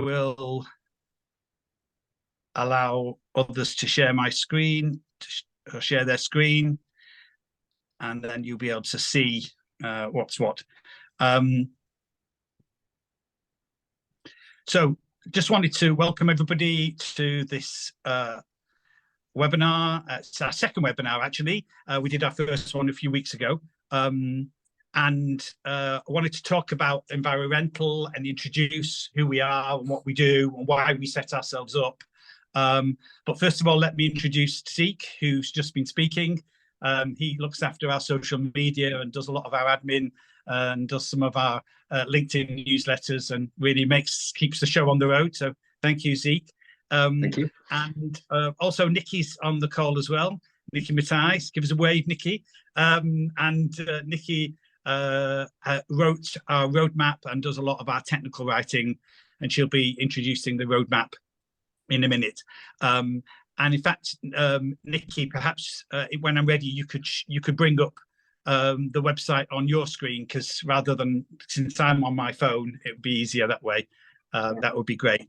will allow others to share my screen, or share their screen, and then you'll be able to see what's what. So just wanted to welcome everybody to this webinar. It's our second webinar, actually. We did our first one a few weeks ago. I wanted to talk about EnviroRental and introduce who we are and what we do and why we set ourselves up. But first of all, let me introduce Zeke, who's just been speaking. He looks after our social media and does a lot of our admin and does some of our LinkedIn newsletters and really keeps the show on the road. So thank you, Zeke. Thank you. And also Nikki's on the call as well. Nikki Matthijs, give us a wave, Nikki. Nikki wrote our roadmap and does a lot of our technical writing, and she'll be introducing the roadmap in a minute. And in fact, Nikki, perhaps when I'm ready, you could bring up the website on your screen, because since I'm on my phone, it would be easier that way. That would be great.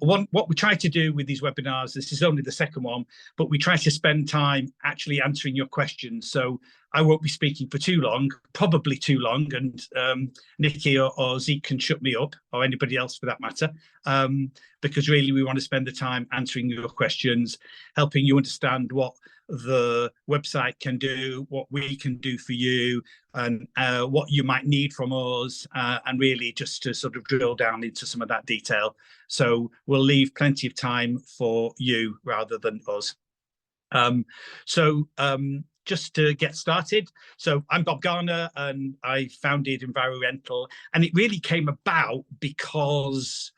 What we try to do with these webinars, this is only the second one, but we try to spend time actually answering your questions. So I won't be speaking for too long, probably too long, and Nikki or Zeke can shut me up, or anybody else for that matter, because really we want to spend the time answering your questions, helping you understand what the website can do, what we can do for you, and what you might need from us, and really just to sort of drill down into some of that detail. So we'll leave plenty of time for you rather than us. Just to get started, so I'm Bob Garner and I founded EnviroRental, and it really came about because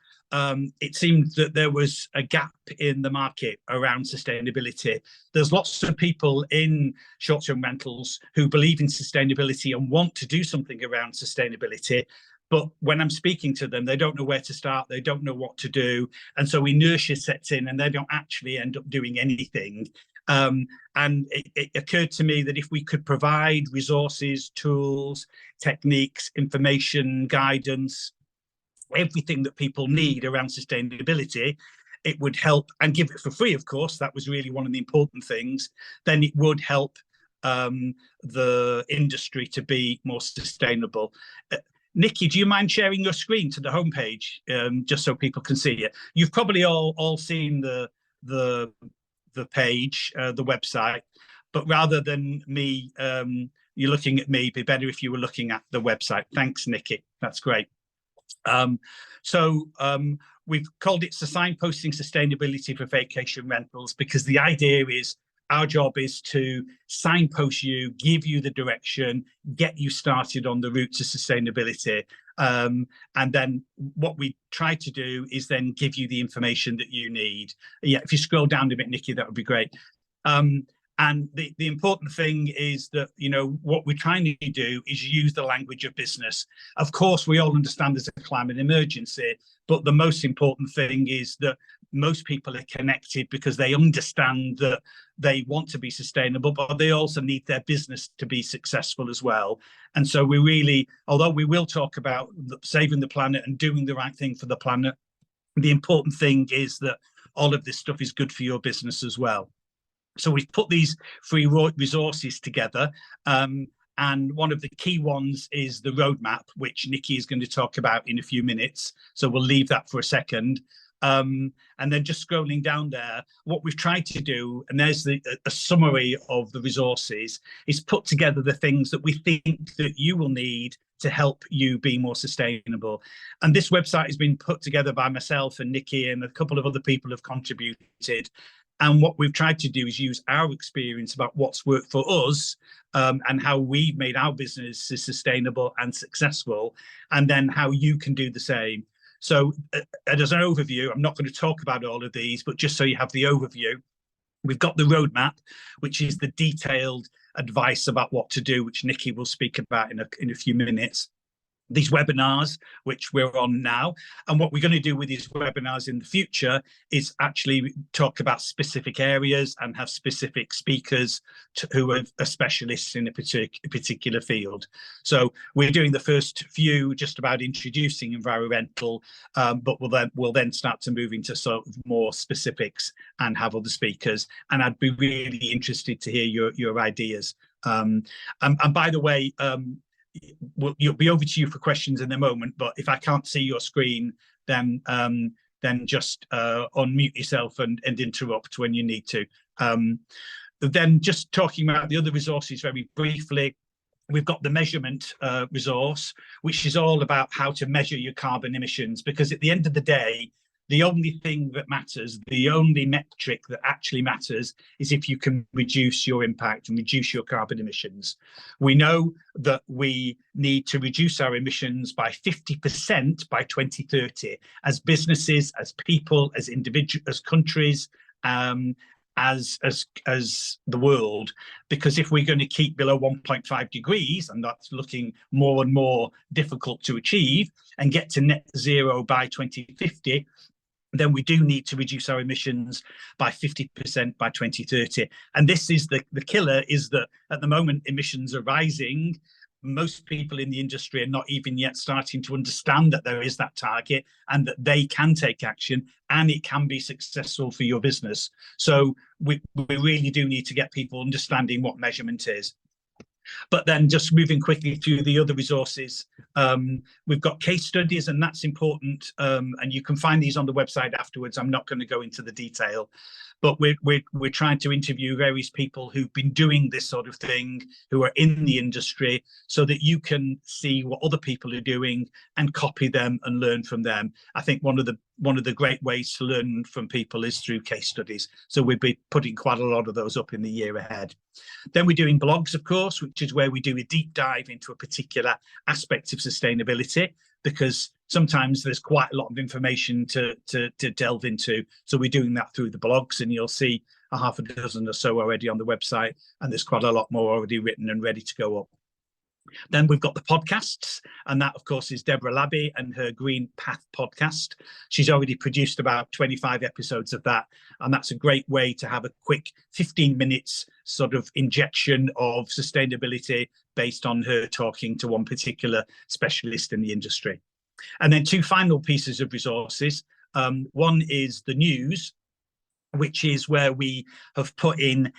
it seemed that there was a gap in the market around sustainability. There's lots of people in short-term rentals who believe in sustainability and want to do something around sustainability, but when I'm speaking to them, they don't know where to start, they don't know what to do, and so inertia sets in and they don't actually end up doing anything. And it occurred to me that if we could provide resources, tools, techniques, information, guidance, everything that people need around sustainability, it would help, and give it for free, of course. That was really one of the important things. Then it would help the industry to be more sustainable. Nikki, do you mind sharing your screen to the homepage, just so people can see it? You've probably all seen the page, the website, but rather than me, you're looking at me, it'd be better if you were looking at the website. Thanks, Nikki. That's great. We've called it Signposting Sustainability for Vacation Rentals, because the idea is our job is to signpost you, give you the direction, get you started on the route to sustainability. And then what we try to do is then give you the information that you need. Yeah, if you scroll down a bit, Nikki, that would be great. And the important thing is that, you know, what we're trying to do is use the language of business. Of course, we all understand there's a climate emergency, but the most important thing is that most people are connected because they understand that they want to be sustainable, but they also need their business to be successful as well. And so we really, although we will talk about saving the planet and doing the right thing for the planet, the important thing is that all of this stuff is good for your business as well. So we've put these free resources together, and one of the key ones is the roadmap, which Nikki is going to talk about in a few minutes. So we'll leave that for a second. And then just scrolling down there, what we've tried to do, and there's a summary of the resources, is put together the things that we think that you will need to help you be more sustainable. And this website has been put together by myself and Nikki, and a couple of other people have contributed. And what we've tried to do is use our experience about what's worked for us, and how we've made our business sustainable and successful, and then how you can do the same. So as an overview, I'm not going to talk about all of these, but just so you have the overview, we've got the roadmap, which is the detailed advice about what to do, which Nikki will speak about in a few minutes. these webinars, which we're on now. And what we're going to do with these webinars in the future is actually talk about specific areas and have specific speakers who are specialists in a particular field. So we're doing the first few just about introducing EnviroRental, but we'll then start to move into sort of more specifics and have other speakers. And I'd be really interested to hear your ideas. And by the way, you'll be over to you for questions in a moment, but if I can't see your screen, then just unmute yourself and interrupt when you need to. Then just talking about the other resources very briefly, we've got the measurement resource, which is all about how to measure your carbon emissions, because at the end of the day, the only thing that matters, the only metric that actually matters, is if you can reduce your impact and reduce your carbon emissions. We know that we need to reduce our emissions by 50% by 2030 as businesses, as people, as individuals, as countries, as the world, because if we're going to keep below 1.5 degrees, and that's looking more and more difficult to achieve, and get to net zero by 2050, then we do need to reduce our emissions by 50% by 2030. And this is the killer, is that at the moment emissions are rising. Most people in the industry are not even yet starting to understand that there is that target and that they can take action and it can be successful for your business. So we really do need to get people understanding what measurement is. But then just moving quickly through the other resources, we've got case studies, and that's important. And you can find these on the website afterwards. I'm not going to go into the detail, but we're trying to interview various people who've been doing this sort of thing, who are in the industry, so that you can see what other people are doing and copy them and learn from them. I think one of the great ways to learn from people is through case studies. So we'll be putting quite a lot of those up in the year ahead. Then we're doing blogs, of course, which is where we do a deep dive into a particular aspect of sustainability, because sometimes there's quite a lot of information to delve into. So we're doing that through the blogs, and you'll see a half a dozen or so already on the website, and there's quite a lot more already written and ready to go up. Then we've got the podcasts, and that, of course, is Deborah Labby and her Green Path podcast. She's already produced about 25 episodes of that, and that's a great way to have a quick 15 minutes sort of injection of sustainability based on her talking to one particular specialist in the industry. And then two final pieces of resources. One is the news, which is where we have put in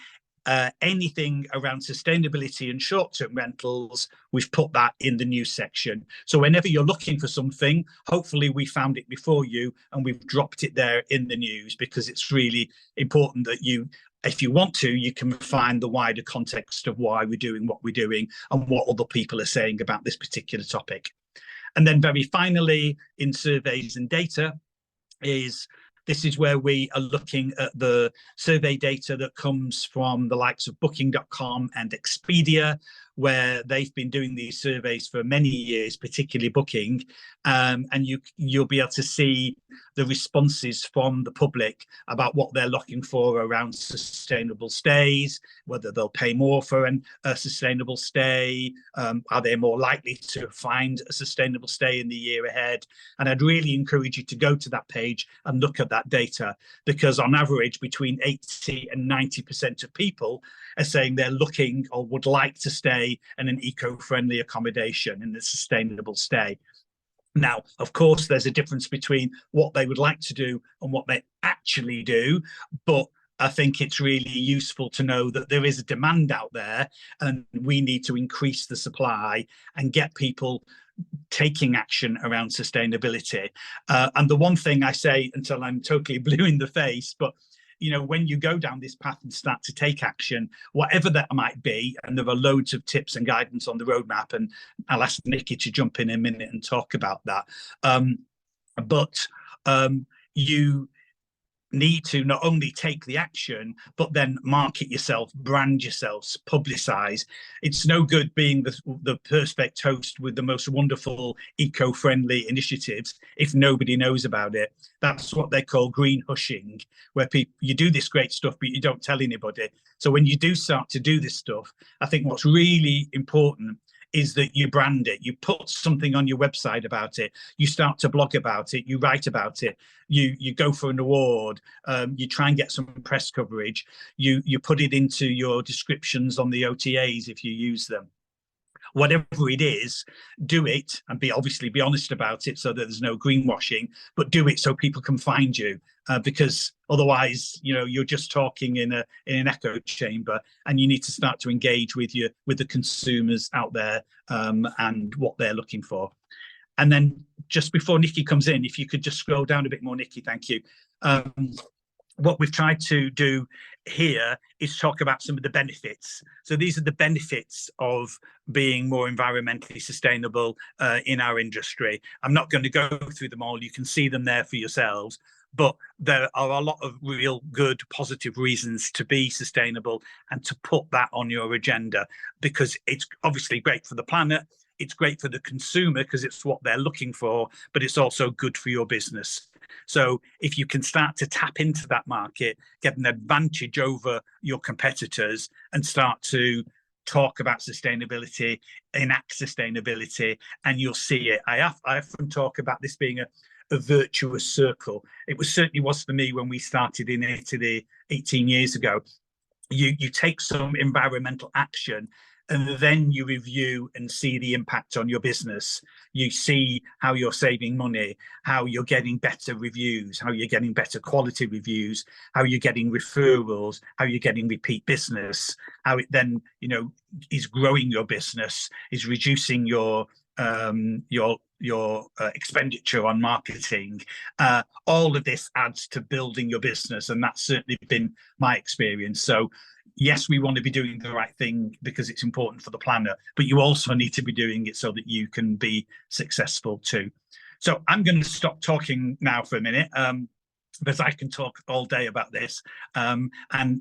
anything around sustainability and short-term rentals. We've put that in the news section. So whenever you're looking for something, hopefully we found it before you and we've dropped it there in the news, because it's really important that you, if you want to, you can find the wider context of why we're doing what we're doing and what other people are saying about this particular topic. And then very finally, in surveys and data, this is where we are looking at the survey data that comes from the likes of Booking.com and Expedia, where they've been doing these surveys for many years, particularly Booking, and you'll be able to see the responses from the public about what they're looking for around sustainable stays, whether they'll pay more for a sustainable stay, are they more likely to find a sustainable stay in the year ahead. And I'd really encourage you to go to that page and look at that data, because on average between 80 and 90% of people are saying they're looking or would like to stay in an eco-friendly accommodation, in a sustainable stay. Now, of course, there's a difference between what they would like to do and what they actually do, but I think it's really useful to know that there is a demand out there, and we need to increase the supply and get people taking action around sustainability. And the one thing I say until I'm totally blue in the face, but you know, when you go down this path and start to take action, whatever that might be, and there are loads of tips and guidance on the roadmap, and I'll ask Nikki to jump in a minute and talk about that. But you need to not only take the action, but then market yourself, brand yourself, publicize. It's no good being the perfect host with the most wonderful eco-friendly initiatives if nobody knows about it. That's what they call green hushing, where you do this great stuff, but you don't tell anybody. So when you do start to do this stuff, I think what's really important is that you brand it. You put something on your website about it. You start to blog about it. You write about it. You go for an award. You try and get some press coverage. You put it into your descriptions on the OTAs if you use them. Whatever it is, do it and obviously be honest about it so that there's no greenwashing, but do it so people can find you, because otherwise, you're just talking in an echo chamber, and you need to start to engage with the consumers out there, and what they're looking for. And then just before Nikki comes in, if you could just scroll down a bit more, Nikki, thank you. What we've tried to do here is talk about some of the benefits. So these are the benefits of being more environmentally sustainable in our industry. I'm not going to go through them all. You can see them there for yourselves. But there are a lot of real good, positive reasons to be sustainable and to put that on your agenda, because it's obviously great for the planet. It's great for the consumer because it's what they're looking for, but it's also good for your business. So if you can start to tap into that market, get an advantage over your competitors, and start to talk about sustainability, enact sustainability, and you'll see it. I often talk about this being a virtuous circle. It certainly was for me when we started in Italy 18 years ago. You take some environmental action, and then you review and see the impact on your business. You see how you're saving money, how you're getting better reviews, how you're getting better quality reviews, how you're getting referrals, how you're getting repeat business, how it then, is growing your business, is reducing your expenditure on marketing. All of this adds to building your business, and that's certainly been my experience. So yes, we want to be doing the right thing because it's important for the planet, but you also need to be doing it so that you can be successful too. So I'm going to stop talking now for a minute, because I can talk all day about this. And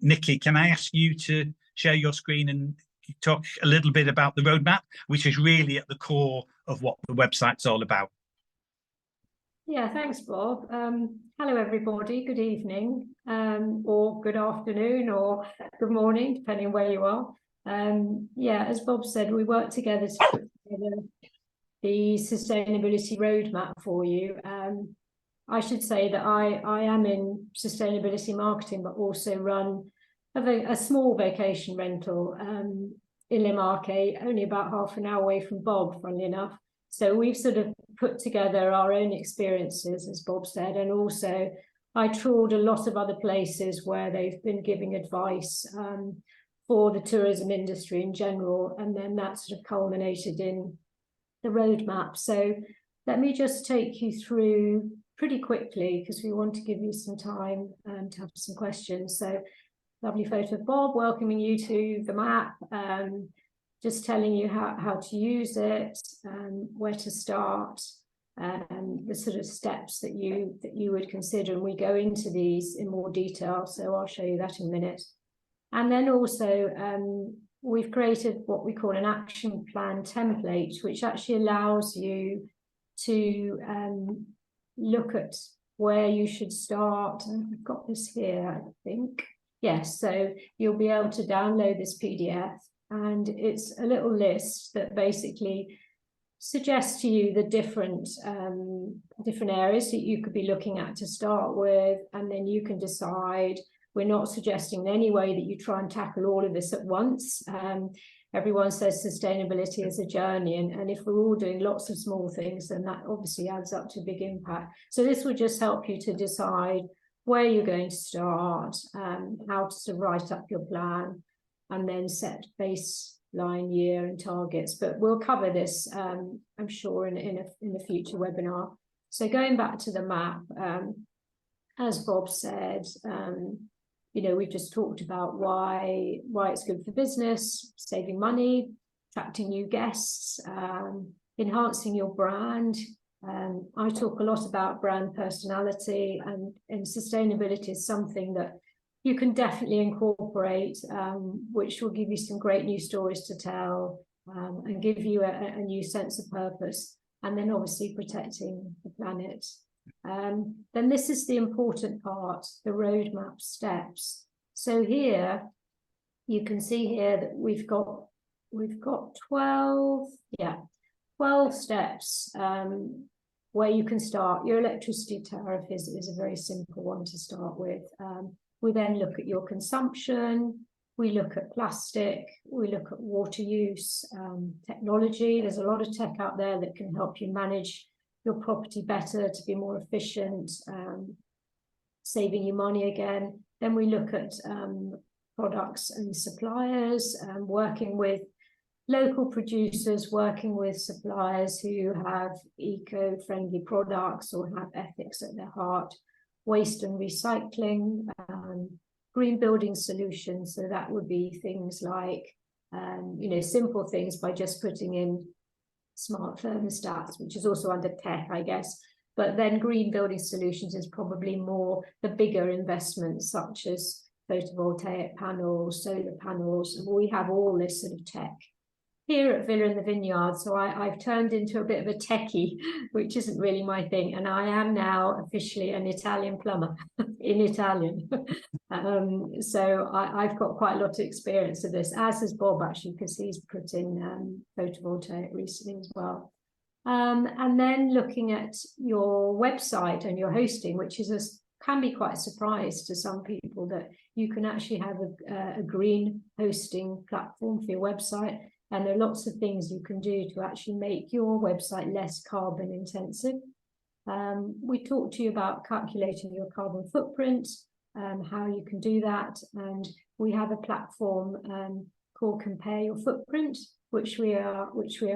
Nikki, can I ask you to share your screen and talk a little bit about the roadmap, which is really at the core of what the website's all about? Yeah, thanks, Bob. Hello, everybody. Good evening, or good afternoon, or good morning, depending on where you are. Yeah, as Bob said, we work together to put together the sustainability roadmap for you. I should say that I am in sustainability marketing, but also run a small vacation rental in Le Marche, only about half an hour away from Bob, funnily enough. So we've sort of put together our own experiences, as Bob said, and also I trawled a lot of other places where they've been giving advice for the tourism industry in general, and then that sort of culminated in the roadmap. So let me just take you through pretty quickly, because we want to give you some time to have some questions. So lovely photo of Bob welcoming you to the map. Just telling you how to use it, where to start, the sort of steps that you would consider, and we go into these in more detail, so I'll show you that in a minute. And then also we've created what we call an action plan template, which actually allows you to look at where you should start. And I've got this here, I think. Yes, so you'll be able to download this PDF. And it's a little list that basically suggests to you the different areas that you could be looking at to start with, and then you can decide. We're not suggesting in any way that you try and tackle all of this at once. Everyone says sustainability is a journey, and if we're all doing lots of small things, then that obviously adds up to a big impact. So this would just help you to decide where you're going to start, how to write up your plan, and then set baseline year and targets. But we'll cover this, I'm sure, in a future webinar. So going back to the map, as Bob said, we've just talked about why it's good for business, saving money, attracting new guests, enhancing your brand. I talk a lot about brand personality, and sustainability is something that you can definitely incorporate, which will give you some great new stories to tell, and give you a new sense of purpose, and then obviously protecting the planet. Then this is the important part, the roadmap steps. So here, you can see here that we've got we've got 12 steps where you can start. Your electricity tariff is a very simple one to start with. We then look at your consumption, we look at plastic, we look at water use, technology. There's a lot of tech out there that can help you manage your property better to be more efficient, saving you money again. Then we look at products and suppliers, working with local producers, working with suppliers who have eco-friendly products or have ethics at their heart, waste and recycling, green building solutions. So that would be things like, simple things by just putting in smart thermostats, which is also under tech, I guess. But then green building solutions is probably more the bigger investments, such as photovoltaic panels, solar panels. And we have all this sort of tech here at Villa in the Vineyard. So I've turned into a bit of a techie, which isn't really my thing. And I am now officially an Italian plumber in Italian. So I've got quite a lot of experience of this, as has Bob, actually, because he's put in photovoltaic recently as well. And then looking at your website and your hosting, which can be quite a surprise to some people, that you can actually have a green hosting platform for your website. And there are lots of things you can do to actually make your website less carbon intensive. We talked to you about calculating your carbon footprint, how you can do that. And we have a platform called Compare Your Footprint, which we are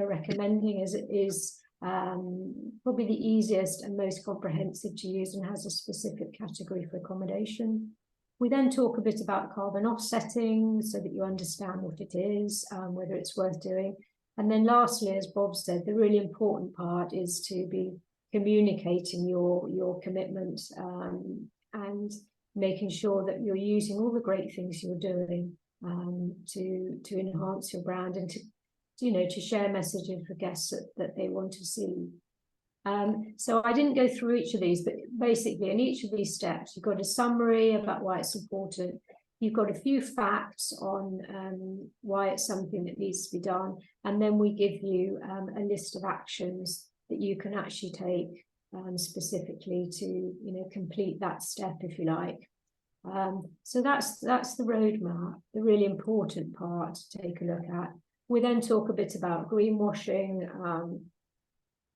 recommending, as it is probably the easiest and most comprehensive to use and has a specific category for accommodation. We then talk a bit about carbon offsetting so that you understand what it is, whether it's worth doing. And then lastly, as Bob said, the really important part is to be communicating your commitment and making sure that you're using all the great things you're doing to enhance your brand and to share messages for guests that they want to see. So I didn't go through each of these, but basically in each of these steps, you've got a summary about why it's important. You've got a few facts on why it's something that needs to be done. And then we give you a list of actions that you can actually take specifically to, complete that step, if you like. So that's the roadmap, the really important part to take a look at. We then talk a bit about greenwashing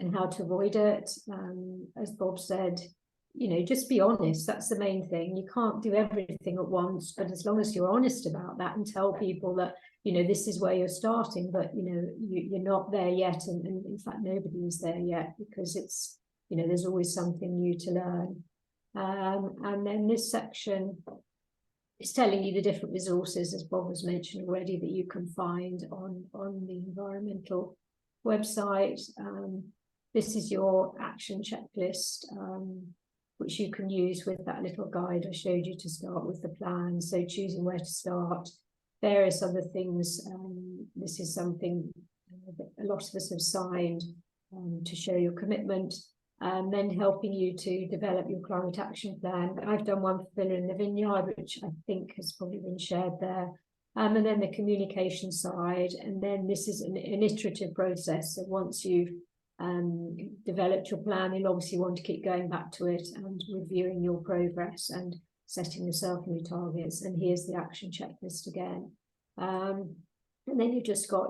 and how to avoid it. As Bob said, just be honest. That's the main thing. You can't do everything at once, but as long as you're honest about that and tell people that, this is where you're starting, but, you're not there yet. And in fact, nobody is there yet, because it's, there's always something new to learn. And then this section is telling you the different resources, as Bob has mentioned already, that you can find on the EnviroRental website. This is your action checklist, which you can use with that little guide I showed you to start with the plan. So choosing where to start, various other things. This is something that a lot of us have signed to show your commitment, and then helping you to develop your climate action plan. I've done one for Villa in the Vineyard, which I think has probably been shared there. And then the communication side. And then this is an iterative process. So once you've developed your plan, you'll obviously want to keep going back to it and reviewing your progress and setting yourself new targets. And here's the action checklist again. And then you've just got,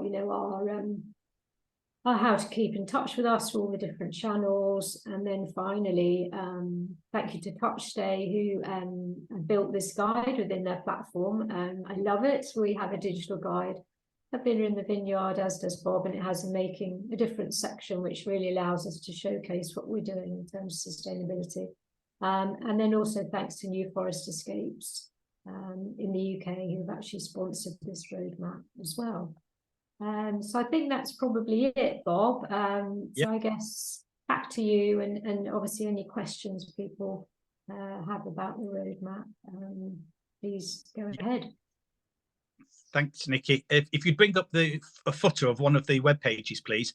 our how to keep in touch with us through all the different channels. And then finally, thank you to TouchStay, who built this guide within their platform. I love it. We have a digital guide. I've been in the Vineyard, as does Bob, and it has a Making a Difference section, which really allows us to showcase what we're doing in terms of sustainability. And then also thanks to New Forest Escapes in the UK, who've actually sponsored this roadmap as well. So I think that's probably it, Bob. So I guess back to you, and obviously any questions people have about the roadmap, please go ahead. Thanks, Nikki. If you'd bring up a footer of one of the web pages, please.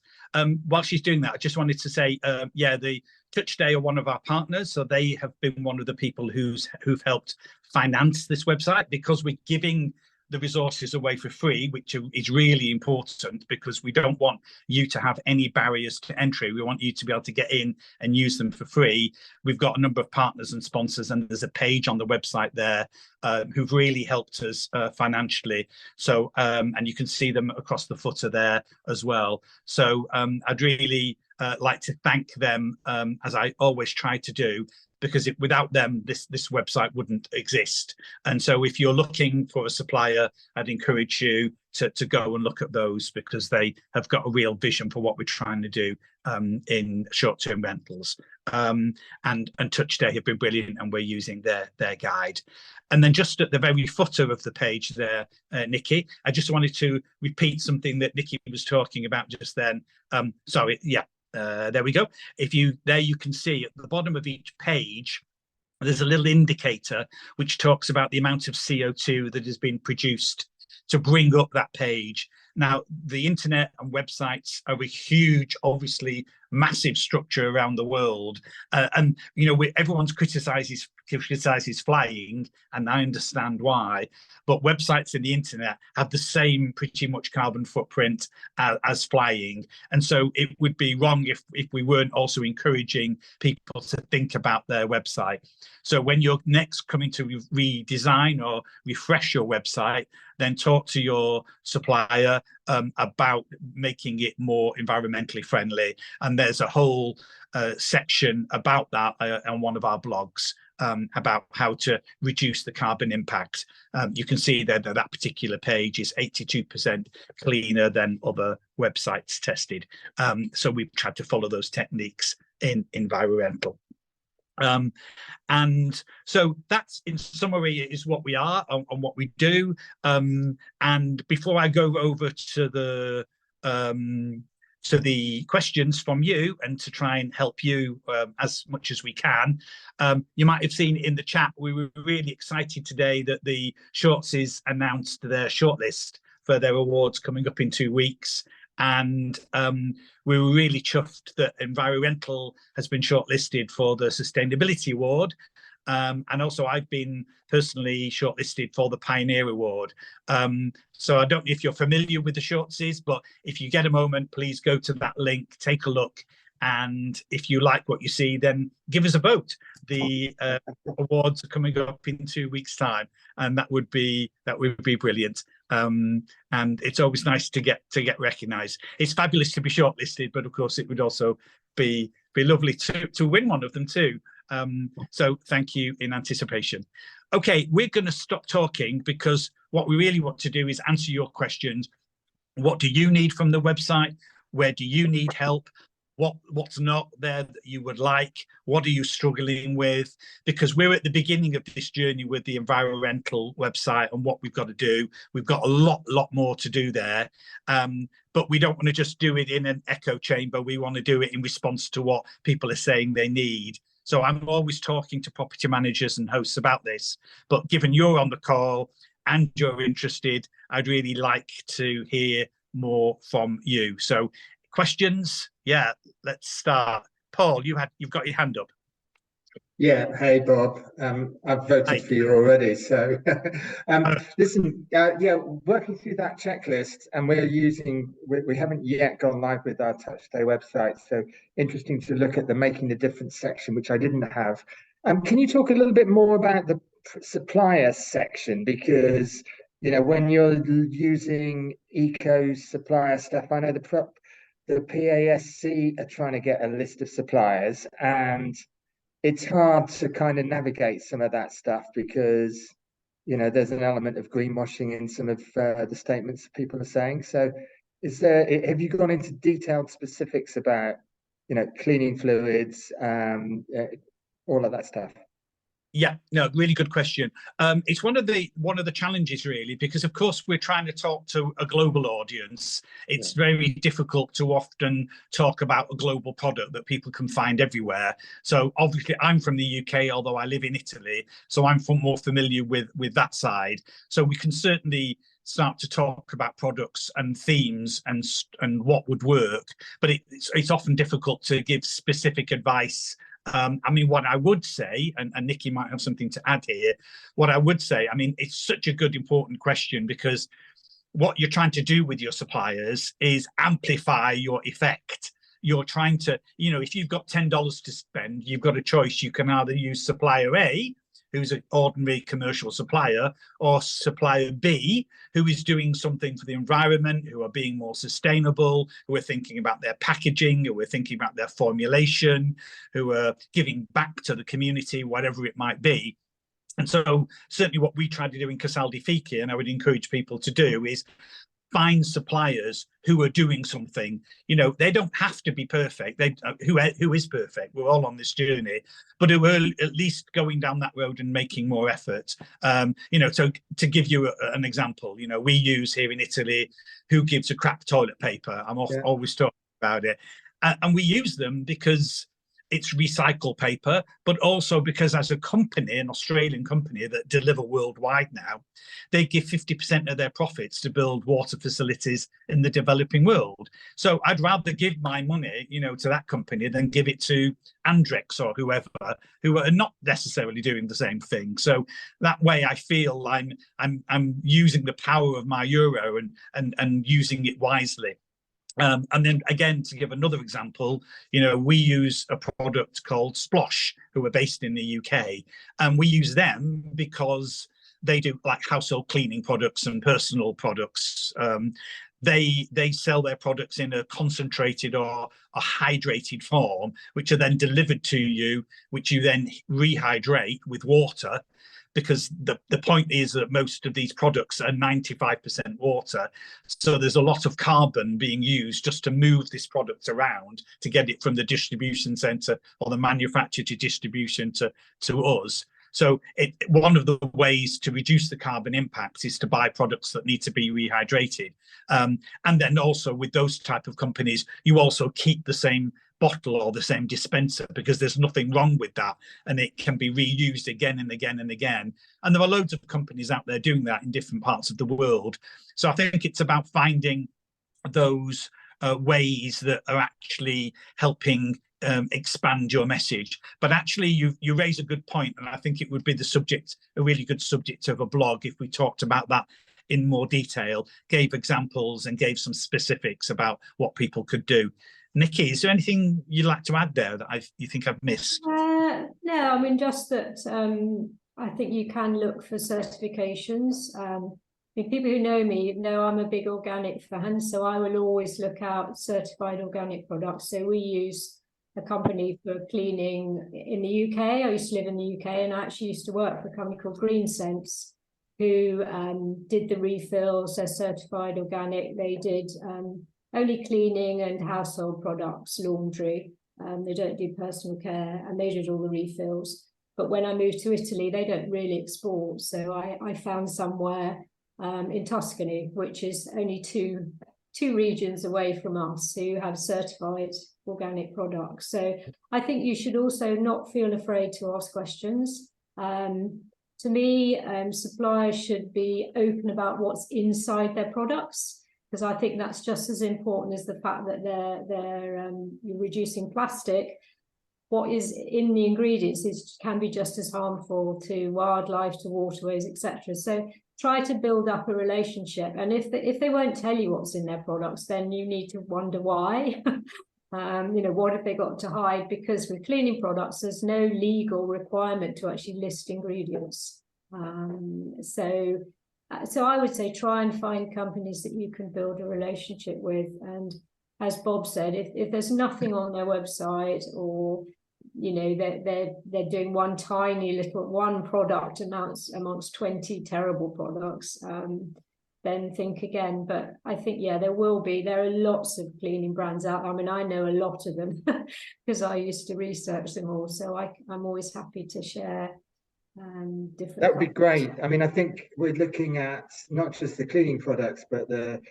While she's doing that, I just wanted to say, the TouchStay are one of our partners, so they have been one of the people who've helped finance this website, because we're giving the resources away for free, which is really important because we don't want you to have any barriers to entry. We want you to be able to get in and use them for free. We've got a number of partners and sponsors, and there's a page on the website there who've really helped us financially. So, and you can see them across the footer there as well. So I'd really like to thank them, as I always try to do, because without them, this website wouldn't exist. And so if you're looking for a supplier, I'd encourage you to go and look at those, because they have got a real vision for what we're trying to do in short-term rentals. And Touchday have been brilliant, and we're using their guide. And then just at the very footer of the page there, Nikki, I just wanted to repeat something that Nikki was talking about just then. Sorry, yeah. There we go. There you can see at the bottom of each page, there's a little indicator which talks about the amount of CO2 that has been produced to bring up that page. Now, the internet and websites are a huge, obviously massive structure around the world, and you know, everyone's criticizes flying, and I understand why, but websites and the internet have the same pretty much carbon footprint as flying, and so it would be wrong if we weren't also encouraging people to think about their website. So when you're next coming to redesign or refresh your website, then talk to your supplier about making it more environmentally friendly. And there's a whole section about that on one of our blogs about how to reduce the carbon impact. You can see that particular page is 82% cleaner than other websites tested. So we've tried to follow those techniques in EnviroRental. And so that's, in summary, is what we are and what we do. And before I go over to the questions from you and to try and help you as much as we can, you might have seen in the chat, we were really excited today that the Shortses announced their shortlist for their awards coming up in 2 weeks. And we were really chuffed that EnviroRental has been shortlisted for the Sustainability Award. And also I've been personally shortlisted for the Pioneer Award. So I don't know if you're familiar with the Shortses, but if you get a moment, please go to that link, take a look. And if you like what you see, then give us a vote. The awards are coming up in 2 weeks' time, and that would be brilliant. And it's always nice to get recognised. It's fabulous to be shortlisted, but of course it would also be lovely to win one of them too. So thank you in anticipation. Okay, we're going to stop talking, because what we really want to do is answer your questions. What do you need from the website? Where do you need help? What's not there that you would like? What are you struggling with? Because we're at the beginning of this journey with the EnviroRental website and what we've got to do. We've got a lot more to do there. But we don't want to just do it in an echo chamber. We want to do it in response to what people are saying they need. So I'm always talking to property managers and hosts about this. But given you're on the call and you're interested, I'd really like to hear more from you. So questions? Yeah, let's start. Paul, you've got your hand up. Yeah, hey Bob, I've voted for you already. So listen, yeah, working through that checklist, and we haven't yet gone live with our Touchday website. So interesting to look at the making the difference section, which I didn't have. Can you talk a little bit more about the supplier section? Because, you know, when you're using eco supplier stuff, I know the PASC are trying to get a list of suppliers, and it's hard to kind of navigate some of that stuff because, you know, there's an element of greenwashing in some of the statements that people are saying. So have you gone into detailed specifics about, you know, cleaning fluids, all of that stuff? Yeah, no, really good question. It's one of the challenges, really, because of course we're trying to talk to a global audience. It's very difficult to often talk about a global product that people can find everywhere. So obviously I'm from the UK, although I live in Italy, so I'm more familiar with that side. So we can certainly start to talk about products and themes and what would work, but it's often difficult to give specific advice I mean, what I would say, and Nikki might have something to add here, what I would say, I mean, it's such a good, important question, because what you're trying to do with your suppliers is amplify your effect. You're trying to, you know, if you've got $10 to spend, you've got a choice. You can either use supplier A, who's an ordinary commercial supplier, or supplier B, who is doing something for the environment, who are being more sustainable, who are thinking about their packaging, who are thinking about their formulation, who are giving back to the community, whatever it might be. And so certainly what we try to do in Casaldi Fiki, and I would encourage people to do, is find suppliers who are doing something. You know, they don't have to be perfect. Who is perfect? We're all on this journey, but who are at least going down that road and making more effort. You know, so to give you an example, you know, we use here in Italy, Who Gives a Crap Toilet Paper. I'm always talking about it. And we use them because it's recycled paper, but also because as a company, an Australian company that deliver worldwide now, they give 50% of their profits to build water facilities in the developing world. So I'd rather give my money, you know, to that company than give it to Andrex or whoever, who are not necessarily doing the same thing. So that way I feel I'm using the power of my euro and using it wisely. And then again, to give another example, you know, we use a product called Splosh, who are based in the UK, and we use them because they do like household cleaning products and personal products. They sell their products in a concentrated or a hydrated form, which are then delivered to you, which you then rehydrate with water. Because the point is that most of these products are 95% water. So there's a lot of carbon being used just to move this product around to get it from the distribution center or the manufacturer to distribution to us. So one of the ways to reduce the carbon impact is to buy products that need to be rehydrated. And then also with those type of companies, you also keep the same bottle or the same dispenser, because there's nothing wrong with that, and it can be reused again and again and again. And there are loads of companies out there doing that in different parts of the world. So I think it's about finding those ways that are actually helping expand your message. But actually you raise a good point, and I think it would be a really good subject of a blog if we talked about that in more detail, gave examples and gave some specifics about what people could do. Nikki, is there anything you'd like to add there that you think I've missed? No, I mean, just that I think you can look for certifications. I mean, people who know me know I'm a big organic fan, so I will always look out certified organic products. So we use a company for cleaning in the UK. I used to live in the UK, and I actually used to work for a company called Green Sense, who did the refills. They're certified organic. They did only cleaning and household products, laundry. They don't do personal care, and they did all the refills. But when I moved to Italy, they don't really export. So I found somewhere in Tuscany, which is only two regions away from us, who have certified organic products. So I think you should also not feel afraid to ask questions. To me, suppliers should be open about what's inside their products, because I think that's just as important as the fact that they're reducing plastic. What is in the ingredients can be just as harmful to wildlife, to waterways, etc. So try to build up a relationship. And if they won't tell you what's in their products, then you need to wonder why. You know, what have they got to hide? Because with cleaning products, there's no legal requirement to actually list ingredients. So I would say try and find companies that you can build a relationship with. And as Bob said, if there's nothing on their website, or you know they're doing one product amongst 20 terrible products, then think again. But I think there are lots of cleaning brands out there. I mean, I know a lot of them because I used to research them all. So I'm always happy to share different. That would be great. I mean, I think we're looking at not just the cleaning products, but the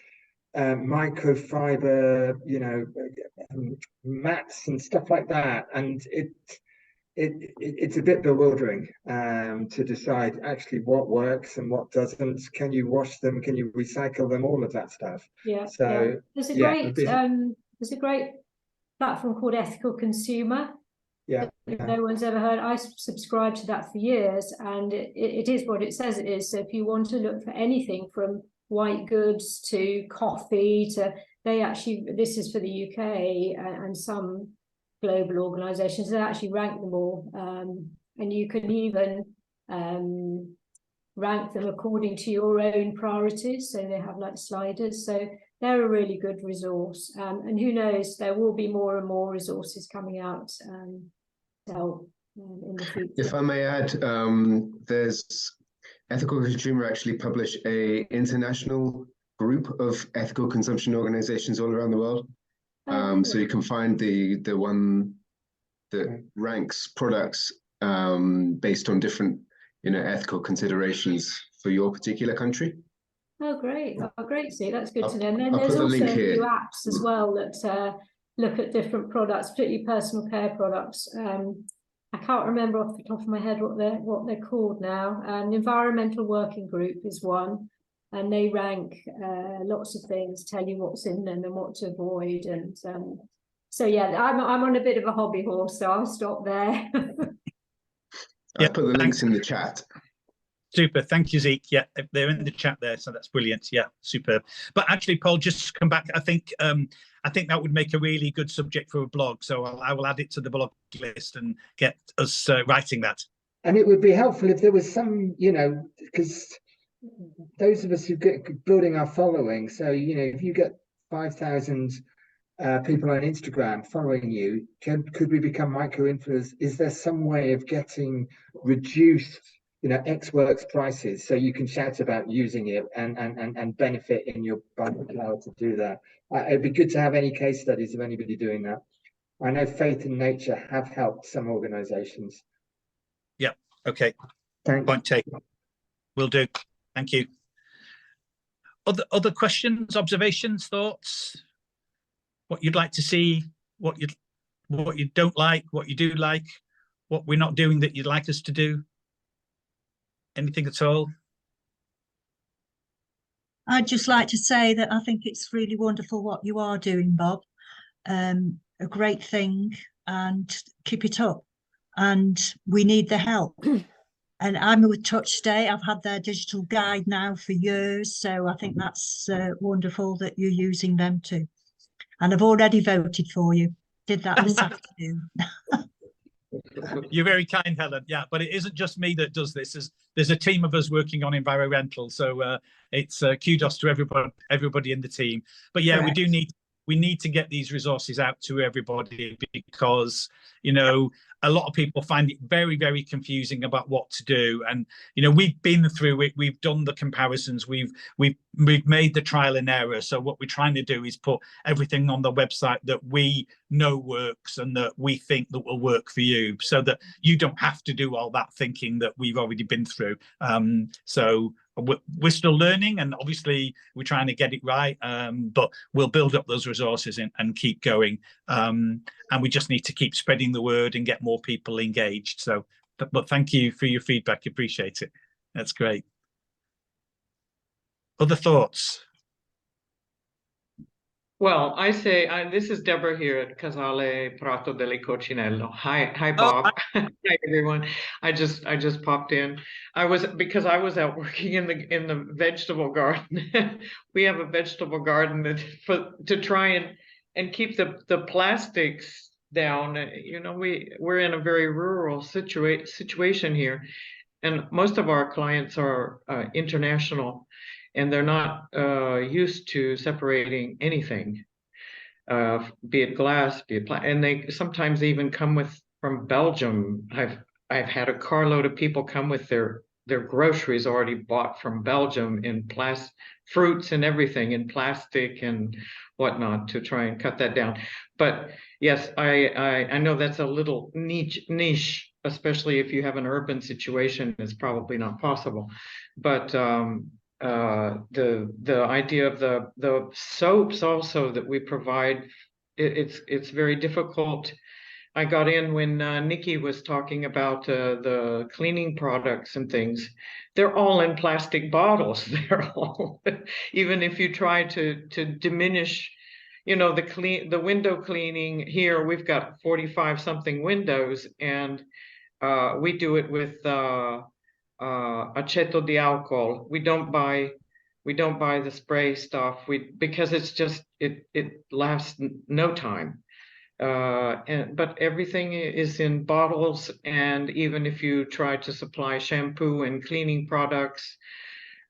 microfiber, you know, mats and stuff like that. And it's a bit bewildering to decide actually what works and what doesn't. Can you wash them? Can you recycle them? All of that stuff. Yeah. So there's a great platform called Ethical Consumer. Yeah. if no one's ever heard, I subscribed to that for years, and it is what it says it is. So if you want to look for anything from white goods to coffee to, they actually, this is for the UK and some global organizations, they actually rank them all. And you can even rank them according to your own priorities. So they have like sliders. So they're a really good resource. And who knows, there will be more and more resources coming out to help in the future. If I may add, there's Ethical Consumer actually publish a international group of ethical consumption organizations all around the world. So you can find the one that ranks products based on different, ethical considerations for your particular country. Oh, great. Oh, great. See, that's good to know. And then I'll there's put the also link a here. few apps as well that look at different products, particularly personal care products. I can't remember off the top of my head what they're called now. The Environmental Working Group is one, and they rank lots of things, tell you what's in them and what to avoid. And so yeah, I'm on a bit of a hobby horse, so I'll stop there. I'll put the links in the chat. Super, thank you, Zeke. Yeah, they're in the chat there, so that's brilliant. Yeah, superb. But actually, Paul, just to come back, I think that would make a really good subject for a blog. So I will add it to the blog list and get us writing that. And it would be helpful if there was some, because those of us who get building our following. So if you get 5,000 people on Instagram following you, could we become micro-influencers? Is there some way of getting reduced X works prices, so you can shout about using it and benefit in your buying power to do that? It'd be good to have any case studies of anybody doing that. I know Faith and Nature have helped some organizations. Yeah, okay. Thanks. Point taken. Will do. Thank you. Other questions, observations, thoughts? What you'd like to see, what you don't like, what you do like, what we're not doing that you'd like us to do? Anything at all? I'd just like to say that I think it's really wonderful what you are doing, Bob. A great thing, and keep it up. And we need the help. And I'm with Touch Today. I've had their digital guide now for years, so I think that's wonderful that you're using them too. And I've already voted for you. Did that this afternoon. You're very kind, Helen. Yeah, but it isn't just me that does this. There's a team of us working on EnviroRental, so it's kudos to everybody in the team. But yeah, Correct. we need to get these resources out to everybody, because a lot of people find it very, very confusing about what to do. And we've been through it. We've done the comparisons. We've made the trial and error. So what we're trying to do is put everything on the website that we know works and that we think that will work for you, so that you don't have to do all that thinking that we've already been through. So we're still learning, and obviously we're trying to get it right, but we'll build up those resources and keep going, and we just need to keep spreading the word and get more people engaged. So but thank you for your feedback. Appreciate it. That's great. Other thoughts? Well, I say, this is Deborah here at Casale Prato delle Coccinello. Hi, Bob. Oh, hi, everyone. I just popped in. Because I was out working in the vegetable garden. We have a vegetable garden to try and keep the plastics down. We're in a very rural situation here, and most of our clients are international. And they're not used to separating anything, be it glass, be it plastic. And they sometimes even come from Belgium. I've had a carload of people come with their groceries already bought from Belgium in fruits and everything in plastic and whatnot, to try and cut that down. But yes, I know that's a little niche, especially if you have an urban situation. It's probably not possible, but the idea of the soaps also that we provide, it's very difficult. I got in when Nikki was talking about the cleaning products and things. They're all in plastic bottles. They're all, even if you try to diminish, you know, the window cleaning here, we've got 45 something windows, and we do it with aceto di alcohol. We don't buy the spray stuff, because it's just it lasts no time. But everything is in bottles, and even if you try to supply shampoo and cleaning products,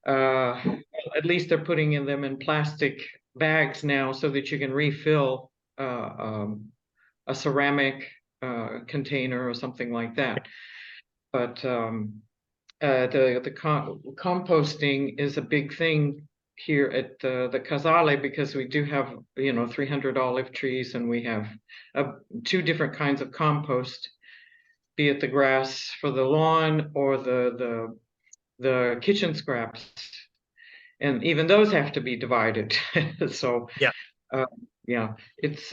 at least they're putting them in plastic bags now so that you can refill a ceramic container or something like that. But the composting is a big thing here at the Casale, because we do have, you know, 300 olive trees, and we have 2 different kinds of compost, be it the grass for the lawn or the kitchen scraps, and even those have to be divided. So Yeah. Yeah, it's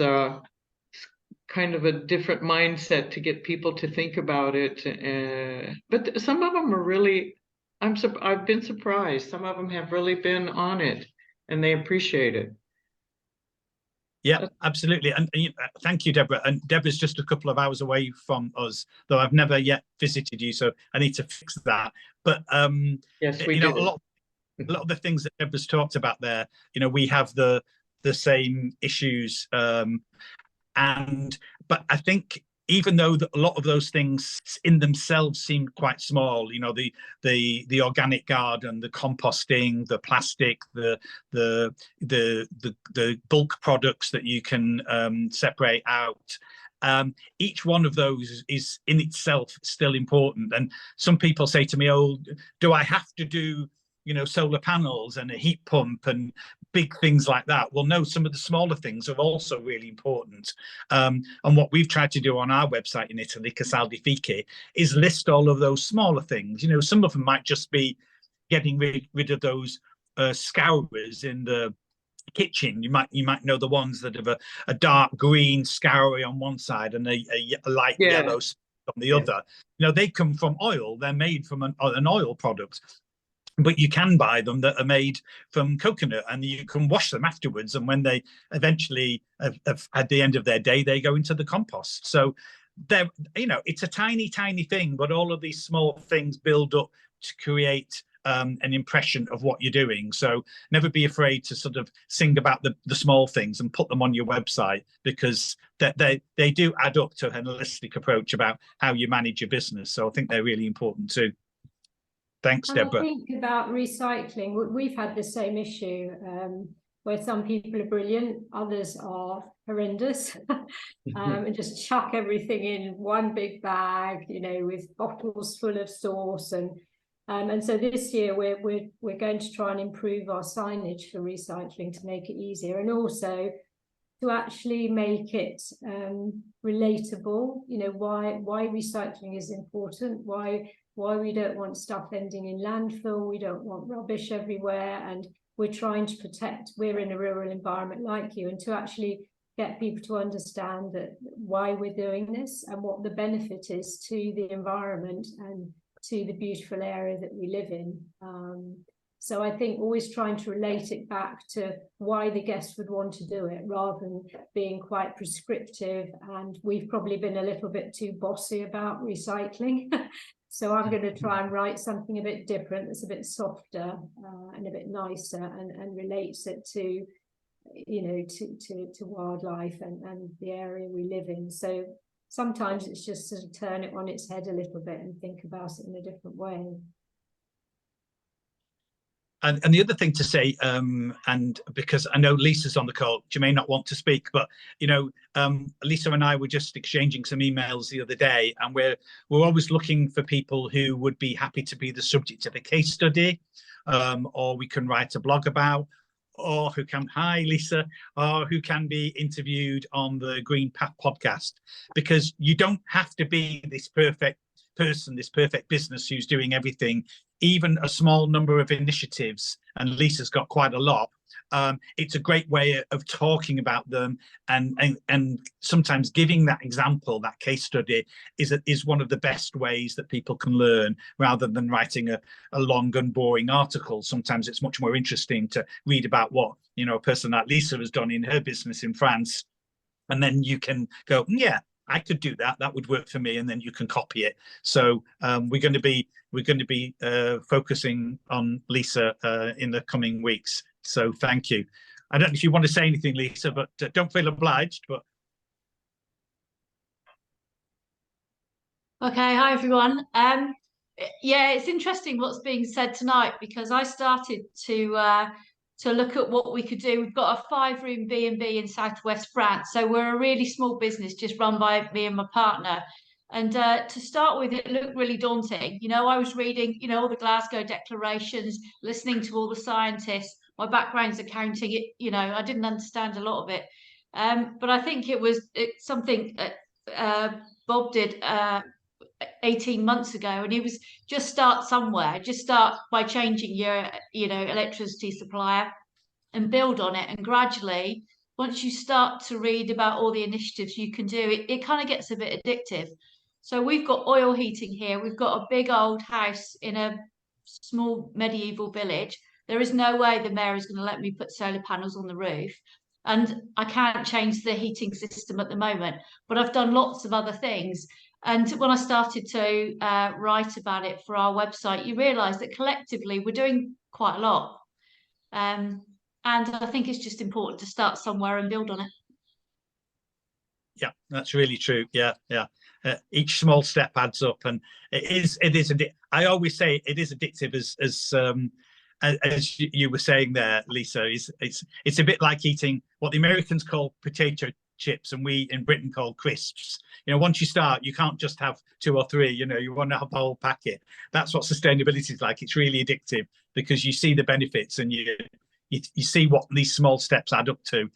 kind of a different mindset to get people to think about it. But some of them are really, I've been surprised. Some of them have really been on it, and they appreciate it. Yeah, absolutely. And thank you, Deborah. And Deborah's just a couple of hours away from us, though I've never yet visited you, so I need to fix that. But yes, we you know, do. a lot of the things that Deborah's talked about there, you know, we have the same issues, but I think even though a lot of those things in themselves seem quite small, you know, the organic garden, the composting, the plastic, the bulk products that you can separate out. Each one of those is in itself still important. And some people say to me, "Oh, do I have to do, you know, solar panels and a heat pump and big things like that?" Well, no, some of the smaller things are also really important. And what we've tried to do on our website in Italy, Casal di Fiche, is list all of those smaller things. You know, some of them might just be getting rid of those scourers in the kitchen. You might know the ones that have a dark green scourer on one side and a light yellow on the other. You know, they come from oil. They're made from an oil product. But you can buy them that are made from coconut, and you can wash them afterwards. And when they eventually have at the end of their day, they go into the compost. So they're, you know, it's a tiny, tiny thing, but all of these small things build up to create an impression of what you're doing. So never be afraid to sort of sing about the small things and put them on your website, because they do add up to an holistic approach about how you manage your business. So I think they're really important too. Thanks, Deborah. I think about recycling, we've had the same issue where some people are brilliant, others are horrendous, and just chuck everything in one big bag, you know, with bottles full of sauce. And so this year we're going to try and improve our signage for recycling to make it easier, and also to actually make it relatable. You know, why recycling is important, why we don't want stuff ending in landfill, we don't want rubbish everywhere, and we're trying to protect, we're in a rural environment like you, and to actually get people to understand that why we're doing this and what the benefit is to the environment and to the beautiful area that we live in. So I think always trying to relate it back to why the guest would want to do it, rather than being quite prescriptive. And we've probably been a little bit too bossy about recycling. So I'm going to try and write something a bit different, that's a bit softer and a bit nicer, and relates it to, you know, to wildlife and the area we live in. So sometimes it's just to turn it on its head a little bit and think about it in a different way. And the other thing to say, and because I know Lisa's on the call, she may not want to speak, but you know, Lisa and I were just exchanging some emails the other day, and we're always looking for people who would be happy to be the subject of a case study, or we can write a blog about, or who can, hi Lisa, or who can be interviewed on the Green Path podcast, because you don't have to be this perfect person, this perfect business who's doing everything, even a small number of initiatives, and Lisa's got quite a lot. It's a great way of talking about them, and sometimes giving that example, that case study, is one of the best ways that people can learn, rather than writing a long and boring article. Sometimes it's much more interesting to read about what, you know, a person like Lisa has done in her business in France, and then you can go, yeah, I could do that. That would work for me, and then you can copy it. So we're going to be focusing on Lisa in the coming weeks. So thank you. I don't know if you want to say anything, Lisa, but don't feel obliged. But okay, hi everyone. Yeah, it's interesting what's being said tonight, because I started to look at what we could do. We've got a 5-room B&B in southwest France, so we're a really small business just run by me and my partner. And to start with, it looked really daunting. You know, I was reading, you know, all the Glasgow declarations, listening to all the scientists. My background's accounting. You know, I didn't understand a lot of it, but I think it's something Bob did 18 months ago, and it was just start somewhere. Just start by changing your, you know, electricity supplier, and build on it. And gradually, once you start to read about all the initiatives you can do, it kind of gets a bit addictive. So we've got oil heating here. We've got a big old house in a small medieval village. There is no way the mayor is going to let me put solar panels on the roof. And I can't change the heating system at the moment, but I've done lots of other things. And when I started to write about it for our website, you realise that collectively we're doing quite a lot. And I think it's just important to start somewhere and build on it. yeah, that's really true. Yeah. Each small step adds up, and it is. I always say it is addictive, as you were saying there, Lisa. It's a bit like eating what the Americans call potato chips and we in Britain call crisps. You know, once you start, you can't just have 2 or 3. You know, you want to have the whole packet. That's what sustainability is like. It's really addictive because you see the benefits, and you see what these small steps add up to.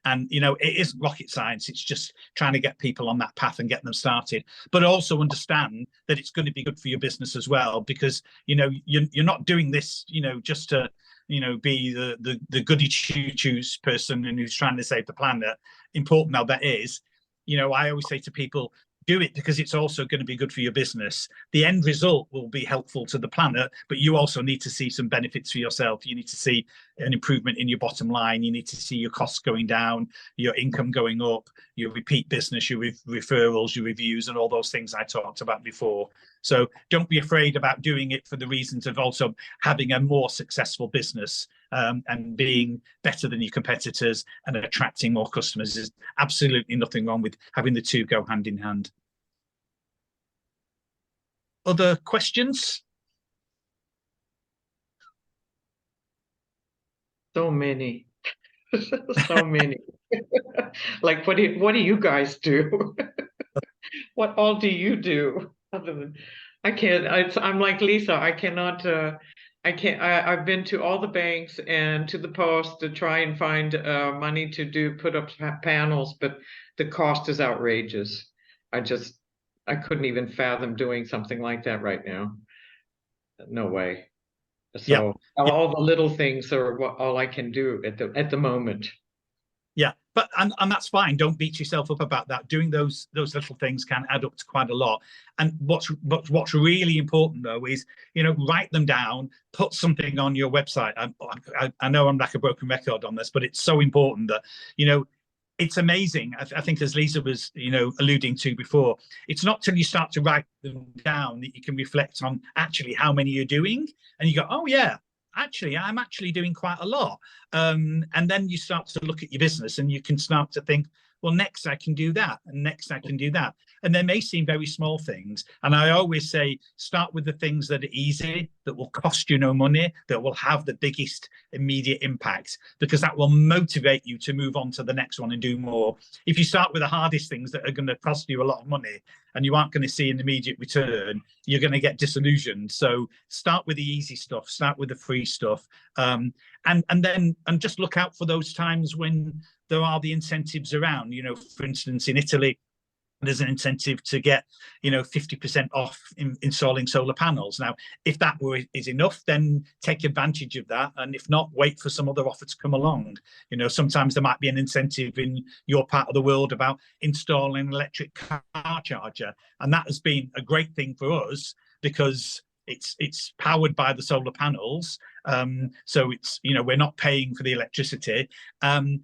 And, you know, it isn't rocket science. It's just trying to get people on that path and get them started, but also understand that it's going to be good for your business as well, because, you know, you're not doing this, you know, just to, you know, be the goody two-shoes person and who's trying to save the planet. Important though that is, you know, I always say to people, do it because it's also going to be good for your business. The end result will be helpful to the planet, but you also need to see some benefits for yourself. You need to see an improvement in your bottom line. You need to see your costs going down, your income going up, your repeat business, your referrals, your reviews, and all those things I talked about before. So don't be afraid about doing it for the reasons of also having a more successful business, and being better than your competitors and attracting more customers. There's absolutely nothing wrong with having the two go hand in hand. Other questions? So many. So many. Like, what do you guys do? What all do you do other than I can't. I'm like Lisa. I cannot. I can't. I've been to all the banks and to the post to try and find money to put up panels, but the cost is outrageous. I couldn't even fathom doing something like that right now. No way. So all the little things are all I can do at the moment. Yeah, but and that's fine. Don't beat yourself up about that. Doing those little things can add up to quite a lot. And what's really important though is, you know, write them down, put something on your website. I know I'm like a broken record on this, but it's so important that, you know, it's amazing. I think, as Lisa was, you know, alluding to before, it's not till you start to write them down that you can reflect on actually how many you're doing, and you go, oh yeah, actually I'm actually doing quite a lot. And then you start to look at your business and you can start to think, well, next I can do that, and next I can do that. And they may seem very small things. And I always say, start with the things that are easy, that will cost you no money, that will have the biggest immediate impact, because that will motivate you to move on to the next one and do more. If you start with the hardest things that are going to cost you a lot of money and you aren't going to see an immediate return, you're going to get disillusioned. So start with the easy stuff, start with the free stuff, and just look out for those times when there are the incentives around. You know, for instance, in Italy, there's an incentive to get, 50% off installing solar panels. Now, if that is enough, then take advantage of that. And if not, wait for some other offer to come along. Sometimes there might be an incentive in your part of the world about installing an electric car charger. And that has been a great thing for us because it's powered by the solar panels. So it's, we're not paying for the electricity. And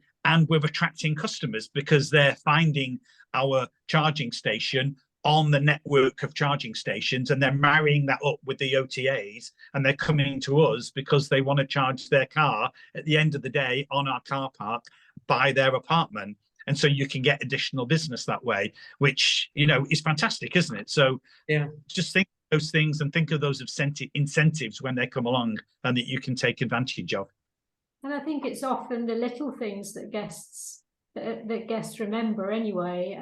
we're attracting customers because they're finding our charging station on the network of charging stations, and they're marrying that up with the OTAs, and they're coming to us because they want to charge their car at the end of the day on our car park by their apartment. And so you can get additional business that way, which, is fantastic, isn't it? So yeah, just think of those things and think of those incentives when they come along and that you can take advantage of. And I think it's often the little things that guests remember anyway.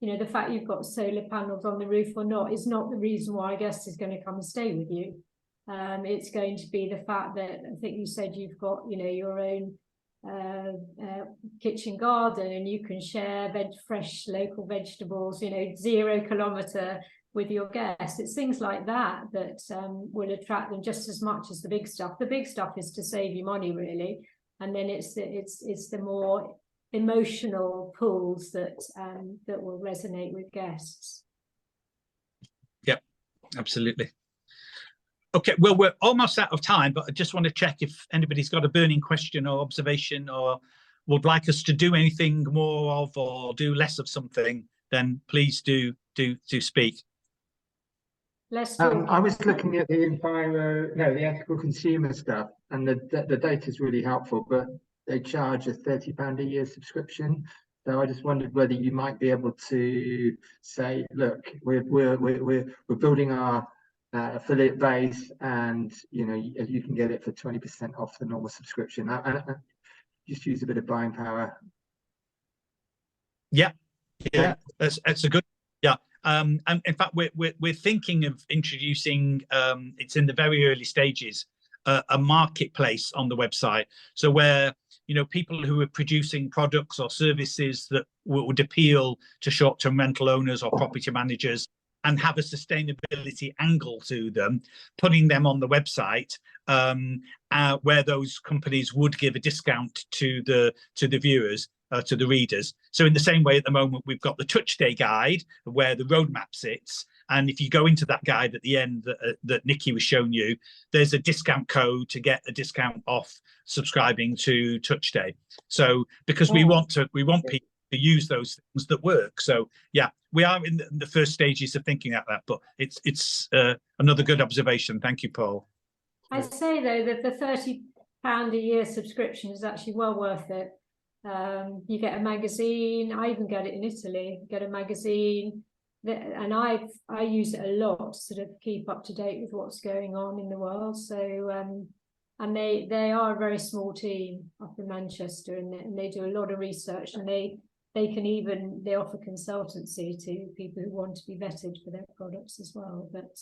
The fact you've got solar panels on the roof or not is not the reason why a guest is going to come and stay with you. It's going to be the fact that, I think you said you've got, your own kitchen garden, and you can share fresh local vegetables, 0 kilometre with your guests. It's things like that that will attract them just as much as the big stuff. The big stuff is to save you money, really, and then it's the more emotional pulls that will resonate with guests. Yep, absolutely. Okay, well, we're almost out of time, but I just want to check if anybody's got a burning question or observation, or would like us to do anything more of or do less of something, then please do speak. Let's talk. I was looking at the the ethical consumer stuff, and the data is really helpful, but they charge a £30 a year subscription. So I just wondered whether you might be able to say, look, we're building our affiliate base, and you can get it for 20% off the normal subscription. And just use a bit of buying power. Yeah, that's a good. Yeah. And in fact, we're thinking of introducing. It's in the very early stages. A marketplace on the website, so where people who are producing products or services that would appeal to short-term rental owners or property managers and have a sustainability angle to them, putting them on the website, where those companies would give a discount to the viewers, to the readers. So in the same way, at the moment, we've got the Touch Day guide where the roadmap sits. And if you go into that guide at the end that Nikki was showing you, there's a discount code to get a discount off subscribing to Touch Day. So because we want people to use those things that work. So yeah, we are in the first stages of thinking at that, but it's another good observation. Thank you, Paul. I say though that the £30 a year subscription is actually well worth it. You get a magazine. I even get it in Italy. Get a magazine. And I use it a lot to sort of keep up to date with what's going on in the world. So and they are a very small team up in Manchester, and they do a lot of research, and they offer consultancy to people who want to be vetted for their products as well. But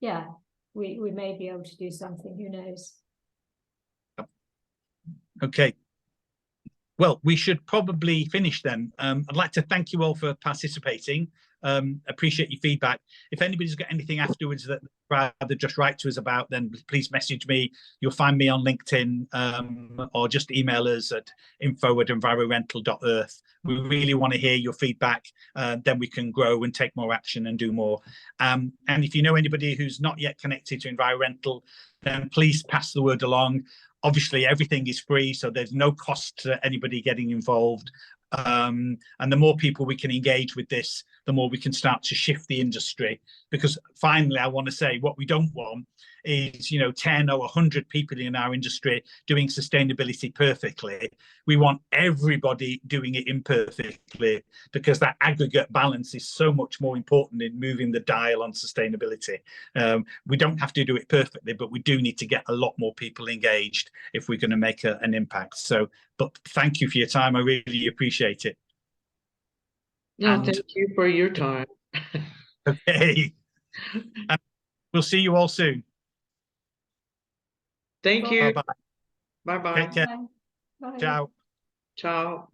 yeah, we may be able to do something. Who knows? Okay. Well, we should probably finish then. I'd like to thank you all for participating. Appreciate your feedback. If anybody's got anything afterwards that rather just write to us about, then please message me. You'll find me on LinkedIn, or just email us at info@envirorental.earth. We really want to hear your feedback. Then we can grow and take more action and do more. And if you know anybody who's not yet connected to EnviroRental, then please pass the word along. Obviously, everything is free, so there's no cost to anybody getting involved. And the more people we can engage with this, the more we can start to shift the industry. Because finally, I want to say what we don't want is 10 or 100 people in our industry doing sustainability perfectly. We want everybody doing it imperfectly, because that aggregate balance is so much more important in moving the dial on sustainability. We don't have to do it perfectly, but we do need to get a lot more people engaged if we're going to make an impact. So, but thank you for your time. I really appreciate it. No, thank you for your time. Okay. And we'll see you all soon. Thank you. Bye-bye. Bye-bye. Take care. Bye. Ciao. Ciao.